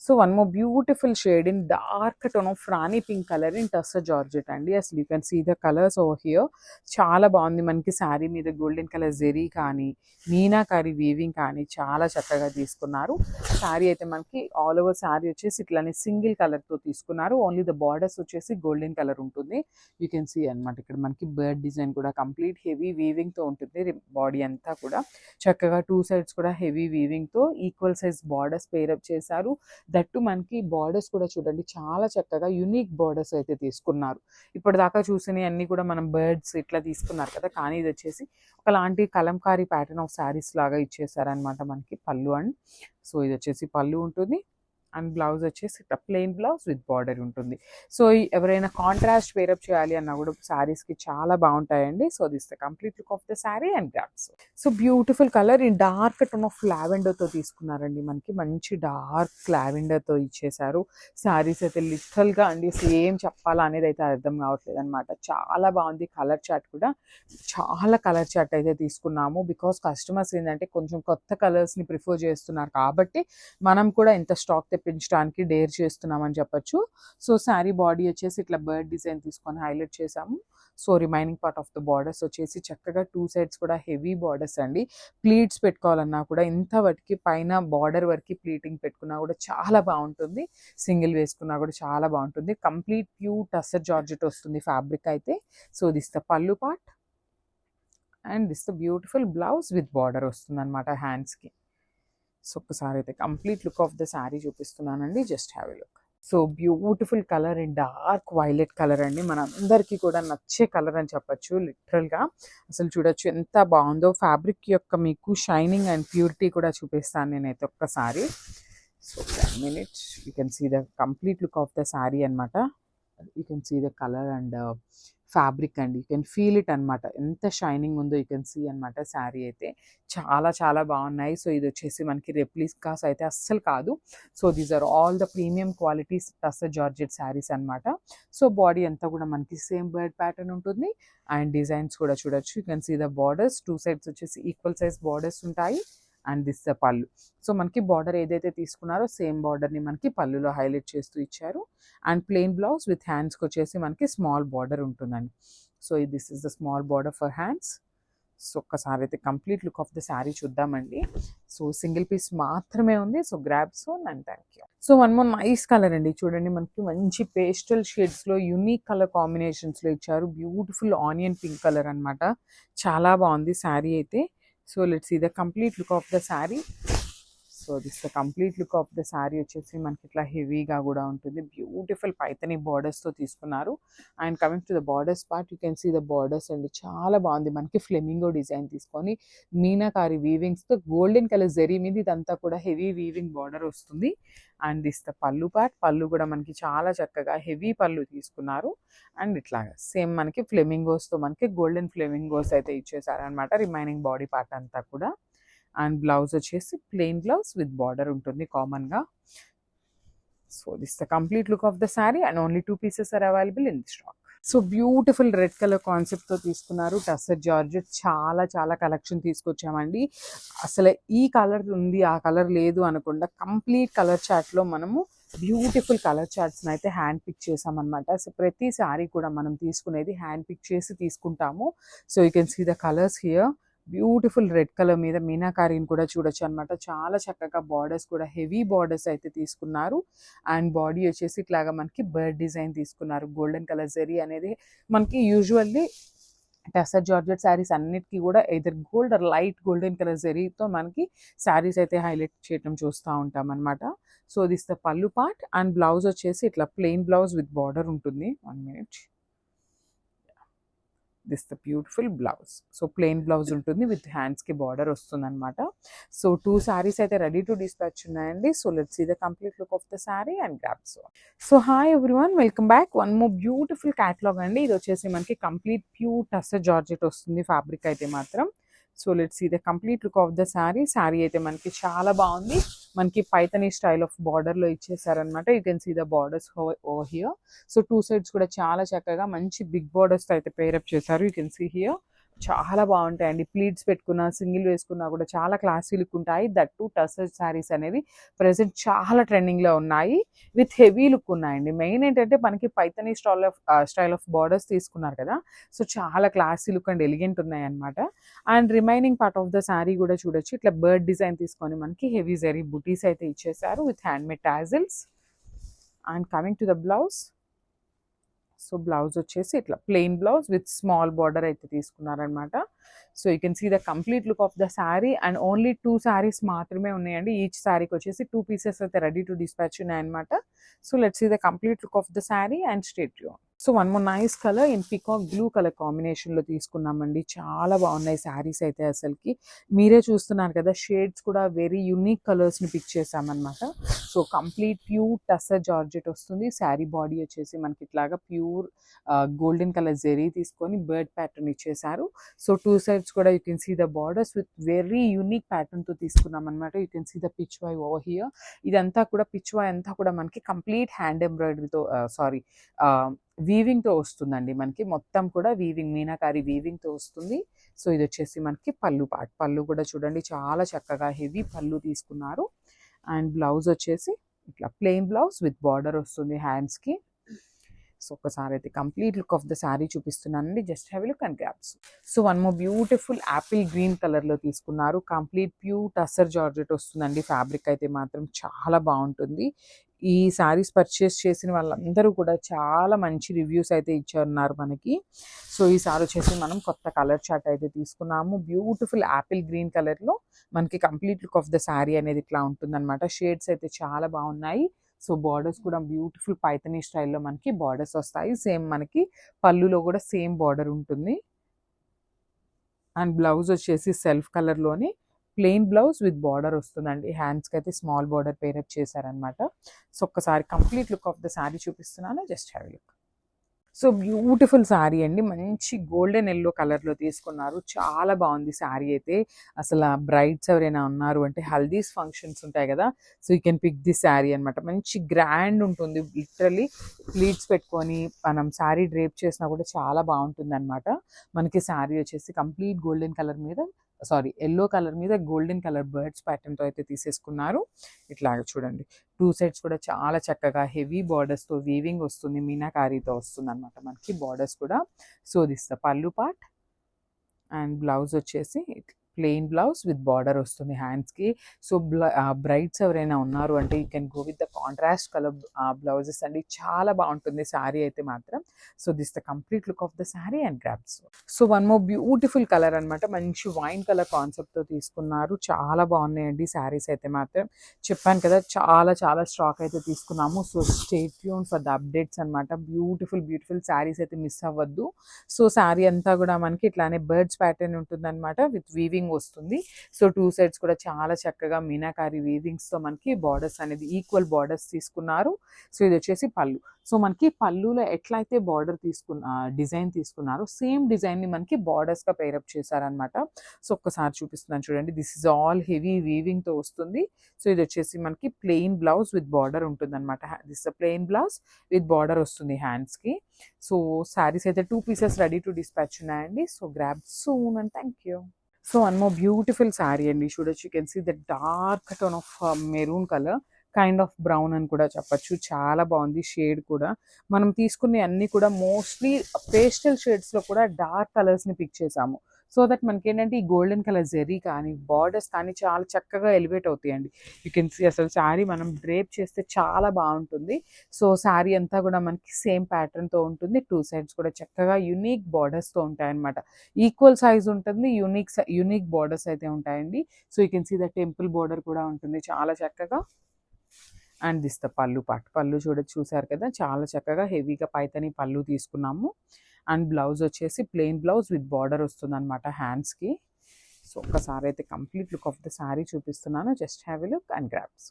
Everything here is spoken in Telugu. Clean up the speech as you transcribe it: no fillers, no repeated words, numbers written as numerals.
So one more beautiful shade in dark tone of rani pink colour in tussar georgette అండి. అసలు you can see the colours over here. చాలా బాగుంది. మనకి శారీ మీద గోల్డెన్ కలర్ జెరీ కానీ మీనాకారి వీవింగ్ కానీ చాలా చక్కగా తీసుకున్నారు. శారీ అయితే మనకి ఆల్ ఓవర్ శారీ వచ్చేసి ఇట్లానే సింగిల్ కలర్తో తీసుకున్నారు. ఓన్లీ ద బార్డర్స్ వచ్చేసి గోల్డెన్ కలర్ ఉంటుంది. యూ కెన్ సీ అనమాట. ఇక్కడ మనకి బర్డ్ డిజైన్ కూడా కంప్లీట్ హెవీ వీవింగ్తో ఉంటుంది. బాడీ అంతా కూడా చక్కగా టూ సైడ్స్ కూడా హెవీ వీవింగ్తో ఈక్వల్ సైజ్ బార్డర్స్ పేరప్ చేశారు. దట్టు మనకి బార్డర్స్ కూడా చూడండి చాలా చక్కగా యూనిక్ బార్డర్స్ అయితే తీసుకున్నారు. ఇప్పటిదాకా చూసినవి అన్నీ కూడా మనం బర్డ్స్ ఇట్లా తీసుకున్నారు కదా, కానీ ఇది వచ్చేసి ఒకలాంటి కలంకారీ ప్యాటర్న్ ఆఫ్ శారీస్ లాగా ఇచ్చేసారనమాట మనకి పళ్ళు. అండ్ సో ఇది వచ్చేసి పళ్ళు ఉంటుంది. అండ్ బ్లౌజ్ వచ్చేసి ఇట్లా ప్లెయిన్ బ్లౌజ్ విత్ బార్డర్ ఉంటుంది. సో ఎవరైనా కాంట్రాస్ట్ పేరప్ చేయాలి అన్నా కూడా శారీస్కి చాలా బాగుంటాయండి. So this the complete look of the sari and grabs. So beautiful colour in dark tone of లావెండర్తో తీసుకున్నారండి. మనకి మంచి డార్క్ లావెండర్తో ఇచ్చేసారు. శారీస్ అయితే లిటరల్గా అండి ఏం చెప్పాలా అనేది అయితే అర్థం కావట్లేదు అనమాట. చాలా బాగుంది. కలర్ చార్ట్ కూడా చాలా కలర్ చార్ట్ అయితే తీసుకున్నాము. బికాస్ కస్టమర్స్ ఏంటంటే కొంచెం కొత్త కలర్స్ని ప్రిఫర్ చేస్తున్నారు కాబట్టి మనం కూడా ఇంత స్టాక్ తెప్పించడానికి డేర్ చేస్తున్నామని చెప్పొచ్చు. సో శారీ బాడీ వచ్చేసి ఇట్లా బర్డ్ డిజైన్ తీసుకొని హైలైట్ చేసాము. So remaining part of the borders వచ్చేసి చక్కగా టూ సైడ్స్ కూడా హెవీ బార్డర్స్ అండి. ప్లీట్స్ పెట్టుకోవాలన్నా కూడా ఇంత వరకు పైన బార్డర్ వరకు ప్లీటింగ్ పెట్టుకున్నా కూడా చాలా బాగుంటుంది. సింగిల్ వేసుకున్నా కూడా చాలా బాగుంటుంది. కంప్లీట్ ప్యూర్ టస్సర్ జార్జెట్ వస్తుంది ఫ్యాబ్రిక్ అయితే. So this the pallu part and this the beautiful blouse with border వస్తుంది అనమాట హ్యాండ్స్కి. సో ఒకసారి అయితే complete look of the sari చూపిస్తున్నానండి. Just have a look. So beautiful colour and dark violet colour అండి. మన అందరికీ కూడా నచ్చే కలర్ అని చెప్పచ్చు. లిటరల్గా అసలు చూడొచ్చు ఎంత బాగుందో. ఫ్యాబ్రిక్ యొక్క మీకు షైనింగ్ అండ్ ప్యూరిటీ కూడా చూపిస్తాను నేనైతే ఒక్కసారి. So 1 minute you can see the complete look of the sari అనమాట. You can see the colour and fabric అండి. యూ కెన్ ఫీల్ ఇట్ అనమాట. ఎంత షైనింగ్ ఉందో యూ కెన్ సీ అనమాట. శారీ అయితే చాలా చాలా బాగున్నాయి. సో ఇది వచ్చేసి మనకి రెప్లికాస్ అయితే అస్సలు కాదు. So these are all the premium qualities tussar georgette saris అనమాట. సో బాడీ అంతా కూడా మనకి సేమ్ బర్డ్ ప్యాటర్న్ ఉంటుంది. అండ్ డిజైన్స్ కూడా చూడొచ్చు. You can see the borders two sides వచ్చేసి ఈక్వల్ సైజ్ బార్డర్స్ ఉంటాయి. And this the pallu. So మనకి బార్డర్ ఏదైతే తీసుకున్నారో సేమ్ బార్డర్ని మనకి పళ్ళులో హైలైట్ చేస్తూ ఇచ్చారు. అండ్ ప్లెయిన్ బ్లౌజ్ విత్ హ్యాండ్స్కి వచ్చేసి మనకి స్మాల్ బార్డర్ ఉంటుందండి. So this is the small border for hands. So ఒక్కసారి అయితే complete look of the sari చూద్దామండి. సో సింగిల్ పీస్ మాత్రమే ఉంది. So grab son and thank you. So one more nice colour అండి. చూడండి మనకి మంచి పేస్టల్ షేడ్స్లో యూనిక్ కలర్ కాంబినేషన్స్లో ఇచ్చారు. బ్యూటిఫుల్ ఆనియన్ పింక్ కలర్ అనమాట. చాలా బాగుంది శారీ అయితే. So let's see the complete look of the sari. So this the complete look of the sari వచ్చేసి మనకి ఇట్లా హెవీగా కూడా ఉంటుంది. బ్యూటిఫుల్ పైతని బార్డర్స్తో తీసుకున్నారు. And coming to the borders part you can see the borders అండి. చాలా బాగుంది. మనకి ఫ్లెమింగో డిజైన్ తీసుకొని మీనాకారి వీవింగ్స్తో గోల్డెన్ కలర్ జెరీ మీద ఇదంతా కూడా హెవీ వీవింగ్ బార్డర్ వస్తుంది. And this the pallu part. Pallu కూడా మనకి చాలా చక్కగా హెవీ పళ్ళు తీసుకున్నారు. అండ్ ఇట్లాగా సేమ్ మనకి ఫ్లెమింగోస్తో మనకి గోల్డెన్ ఫ్లెమింగోస్ అయితే ఇచ్చేసారనమాట రిమైనింగ్ బాడీ పార్ట్ అంతా కూడా. అండ్ బ్లౌజ్ వచ్చేసి ప్లెయిన్ బ్లౌజ్ విత్ బార్డర్ ఉంటుంది కామన్గా. So this the complete look of the sari and only 2 pieces are available in the stock. So beautiful red colour కాన్సెప్ట్తో తీసుకున్నారు. టస్సర్ జార్జెట్ చాలా చాలా కలెక్షన్ తీసుకొచ్చామండి. అసలు ఈ కలర్ ఉంది ఆ కలర్ లేదు అనకుండా కంప్లీట్ కలర్ చార్ట్లో మనము బ్యూటిఫుల్ కలర్ చార్ట్స్ని అయితే హ్యాండ్ పిక్ చేసామన్నమాట. సో ప్రతి శారీ కూడా మనం తీసుకునేది హ్యాండ్ పిక్ చేసి తీసుకుంటాము. So you can see the colours here. Beautiful red colour మీద మీనాకారిని కూడా చూడొచ్చు అనమాట. చాలా చక్కగా బార్డర్స్ కూడా హెవీ బార్డర్స్ అయితే తీసుకున్నారు. అండ్ బాడీ వచ్చేసి ఇట్లాగా మనకి బర్డ్ డిజైన్ తీసుకున్నారు. గోల్డెన్ కలర్ జరీ అనేది మనకి యూజువల్లీ టస్సర్ జార్జెట్ శారీస్ అన్నిటికీ కూడా either gold or light golden colour జరీతో మనకి శారీస్ అయితే హైలైట్ చేయడం చూస్తూ ఉంటాం అనమాట. So this the pallu part and blouse వచ్చేసి ఇట్లా ప్లెయిన్ బ్లౌజ్ విత్ బార్డర్ ఉంటుంది. 1 minute. This the beautiful blouse. So plain blouse ఉంటుంది విత్ హ్యాండ్స్కి బార్డర్ వస్తుంది అనమాట. సో 2 sarees అయితే రెడీ టు డిస్పాచ్ ఉన్నాయండి. So let's see the complete look of the sari and grab. So hi everyone, welcome back. One more beautiful catalogue అండి. ఇది వచ్చేసి మనకి కంప్లీట్ ప్యూర్ టస్సర్ జార్జెట్ వస్తుంది ఫ్యాబ్రిక్ అయితే మాత్రం. So let's see the complete look of the sari. Sari అయితే మనకి చాలా బాగుంది. మనకి పైతనీ స్టైల్ ఆఫ్ బార్డర్లో ఇచ్చేసారనమాట. You can see the borders over here. So 2 sides కూడా చాలా చక్కగా మంచి బిగ్ బార్డర్స్ అయితే పేరప్ చేశారు. యూ కెన్ సీ హియర్ చాలా బాగుంటాయండి. ప్లీట్స్ పెట్టుకున్నా, సింగిల్ వేసుకున్నా కూడా చాలా క్లాసీ లుక్ ఉంటాయి. దట్ టు టసర్ శారీస్ అనేది ప్రెజెంట్ చాలా ట్రెండింగ్లో ఉన్నాయి. విత్ హెవీ లుక్ ఉన్నాయండి. మెయిన్ ఏంటంటే మనకి పైథనీ స్టైల్ ఆఫ్ బార్డర్స్ తీసుకున్నారు కదా, సో చాలా క్లాసీ లుక్ అండ్ ఎలిగెంట్ ఉన్నాయి అనమాట. And remaining part of the sari కూడా చూడొచ్చు, ఇట్లా బర్డ్ డిజైన్ తీసుకొని మనకి హెవీ జరీ బుటీస్ అయితే ఇచ్చేసారు with handmade tassels. And coming to the blouse, so blouse వచ్చేసి ఇట్లా plain blouse with small border అయితే తీసుకున్నారనమాట. So you can see the complete look of the sari. And only 2 saris మాత్రమే ఉన్నాయండి. ఈచ్ శారీకి వచ్చేసి 2 పీసెస్ అయితే రెడీ టు డిస్పాచ్ ఉన్నాయన్నమాట. So let's see the complete look of the sari and state you. So one more nice colour in peacock blue colour కాంబినేషన్లో తీసుకున్నామండి. చాలా బాగున్నాయి శారీస్ అయితే. అసలుకి మీరే చూస్తున్నారు కదా, షేడ్స్ కూడా వెరీ యూనిక్ కలర్స్ని పిక్ చేసామన్నమాట. So complete pure tussar georgette వస్తుంది. శారీ బాడీ వచ్చేసి మనకి ఇట్లాగా ప్యూర్ గోల్డెన్ కలర్ జెరీ తీసుకొని బర్డ్ ప్యాటర్న్ ఇచ్చేసారు. సో 2 sides కూడా you can see the borders with very unique ప్యాటర్న్తో తీసుకున్నాం అనమాట. You can see the Pichwai over here. ఇదంతా కూడా పిచ్ వై అంతా కూడా మనకి కంప్లీట్ హ్యాండ్ ఎంబ్రాయిడరీతో వీవింగ్తో వస్తుందండి. మనకి మొత్తం కూడా వీవింగ్, మీనాకారి వీవింగ్తో వస్తుంది. సో ఇది వచ్చేసి మనకి పళ్ళు పార్ట్. పళ్ళు కూడా చూడండి చాలా చక్కగా హెవీ పళ్ళు తీసుకున్నారు. అండ్ బ్లౌజ్ వచ్చేసి ఇట్లా ప్లెయిన్ బ్లౌజ్ విత్ బార్డర్ వస్తుంది హ్యాండ్స్కి. సో ఒకసారి అయితే complete look of the sari చూపిస్తున్నానండి. Just have a look and grabs. So one more beautiful apple green కలర్లో తీసుకున్నారు. కంప్లీట్ ప్యూర్ టస్సర్ జార్జెట్ వస్తుందండి. ఫ్యాబ్రిక్ అయితే మాత్రం చాలా బాగుంటుంది. ఈ శారీస్ పర్చేస్ చేసిన వాళ్ళందరూ కూడా చాలా మంచి రివ్యూస్ అయితే ఇచ్చారు మనకి. సో ఈ సారీ వచ్చేసి మనం కొత్త కలర్ చార్ట్ అయితే తీసుకున్నాము. బ్యూటిఫుల్ యాపిల్ గ్రీన్ కలర్లో మనకి complete look of the sari అనేది ఇట్లా ఉంటుందన్నమాట. షేడ్స్ అయితే చాలా బాగున్నాయి. సో బార్డర్స్ కూడా బ్యూటిఫుల్ పైథనీ స్టైల్లో మనకి బార్డర్స్ వస్తాయి. సేమ్ మనకి పళ్ళులో కూడా సేమ్ బార్డర్ ఉంటుంది. అండ్ బ్లౌజ్ వచ్చేసి సెల్ఫ్ కలర్లోని ప్లెయిన్ బ్లౌజ్ విత్ బార్డర్ వస్తుందండి. హ్యాండ్స్కి అయితే స్మాల్ బార్డర్ పేరప్ చేశారనమాట. సో ఒక్కసారి complete look of the sari చూపిస్తున్నాను. Just have look. So beautiful sari అండి. మంచి గోల్డెన్ ఎల్లో కలర్లో తీసుకున్నారు. చాలా బాగుంది శారీ అయితే. అసలు బ్రైడ్స్ ఎవరైనా ఉన్నారు అంటే హల్దీస్ ఫంక్షన్స్ ఉంటాయి కదా, so you can pick the sari అనమాట. మంచి గ్రాండ్ ఉంటుంది. లిటరల్లీ ప్లీట్స్ పెట్టుకొని మనం శారీ డ్రేప్ చేసినా కూడా చాలా బాగుంటుంది అనమాట. మనకి శారీ వచ్చేసి కంప్లీట్ గోల్డెన్ కలర్ మీద ఎల్లో కలర్ మీద గోల్డెన్ కలర్ బర్డ్స్ ప్యాటర్న్తో అయితే తీసేసుకున్నారు. ఇట్లాగ చూడండి, 2 sides కూడా చాలా చక్కగా హెవీ బార్డర్స్తో వీవింగ్ వస్తుంది. మీనాకారీతో వస్తుంది అనమాట మనకి బార్డర్స్ కూడా. So this the pallu part. And blouse వచ్చేసి ప్లెయిన్ బ్లౌజ్ విత్ బార్డర్ వస్తుంది హ్యాండ్స్కి. సో బ్రైడ్స్ ఎవరైనా ఉన్నారు అంటే you can go with the contrast colour blouses అండి. చాలా బాగుంటుంది శారీ అయితే మాత్రం. So this the complete look of the sari and grabs. So one more beautiful colour అనమాట. మంచి వైన్ కలర్ కాన్సెప్ట్తో తీసుకున్నారు. చాలా బాగున్నాయండి శారీస్ అయితే మాత్రం. చెప్పాను కదా, చాలా చాలా స్టాక్ అయితే తీసుకున్నాము. So stay tune for the updates అనమాట. బ్యూటిఫుల్ శారీస్ అయితే మిస్ అవ్వద్దు. సో శారీ అంతా కూడా మనకి ఇట్లానే బర్డ్స్ ప్యాటర్న్ ఉంటుందన్నమాట విత్ వీవింగ్ వస్తుంది. సో 2 sides కూడా చాలా చక్కగా మీనాకారి వీవింగ్స్తో మనకి బార్డర్స్ అనేది ఈక్వల్ బార్డర్స్ తీసుకున్నారు. సో ఇది వచ్చేసి పళ్ళు. సో మనకి పళ్ళులో ఎట్లయితే బార్డర్ డిజైన్ తీసుకున్నారో సేమ్ డిజైన్ని మనకి బార్డర్స్గా పేరప్ చేశారనమాట. సో ఒక్కసారి చూపిస్తున్నాను చూడండి. దిస్ ఇస్ ఆల్ హెవీ వీవింగ్తో వస్తుంది. సో ఇది వచ్చేసి మనకి ప్లెయిన్ బ్లౌజ్ విత్ బార్డర్ ఉంటుంది అనమాట. This plain blouse with border వస్తుంది హ్యాండ్స్కి. సో శారీస్ అయితే 2 pieces రెడీ టు డిస్పాచ్ ఉన్నాయండి. So grab soon and thank you. So one more beautiful sari అండి. చూడొచ్చు, you can see the dark tone of maroon colour, kind of brown అని కూడా చెప్పచ్చు. చాలా బాగుంది షేడ్ కూడా. మనం తీసుకునే అన్ని కూడా మోస్ట్లీ పేస్టల్ షేడ్స్లో కూడా డార్క్ కలర్స్ని పిక్ చేసాము. సో దట్ మనకి ఏంటంటే ఈ గోల్డెన్ కలర్ జెరీ కానీ బార్డర్స్ కానీ చాలా చక్కగా ఎలివేట్ అవుతాయండి. యూ కెన్ సీ అసలు శారీ మనం డ్రేప్ చేస్తే చాలా బాగుంటుంది. సో శారీ అంతా కూడా మనకి సేమ్ ప్యాటర్న్తో ఉంటుంది. 2 sides కూడా చక్కగా యునిక్ బార్డర్స్తో ఉంటాయన్నమాట. ఈక్వల్ సైజ్ ఉంటుంది, యునిక్ బార్డర్స్ అయితే ఉంటాయండి. So you can see the temple border కూడా ఉంటుంది చాలా చక్కగా. And this the pallu part. Pallu చూసారు కదా, చాలా చక్కగా హెవీగా పైతని పళ్ళు తీసుకున్నాము. అండ్ బ్లౌజ్ వచ్చేసి ప్లెయిన్ బ్లౌజ్ విత్ బార్డర్ వస్తుంది అనమాట హ్యాండ్స్కి. సో ఒక్కసారి అయితే complete look of the sari చూపిస్తున్నాను. Just have a look and grabs.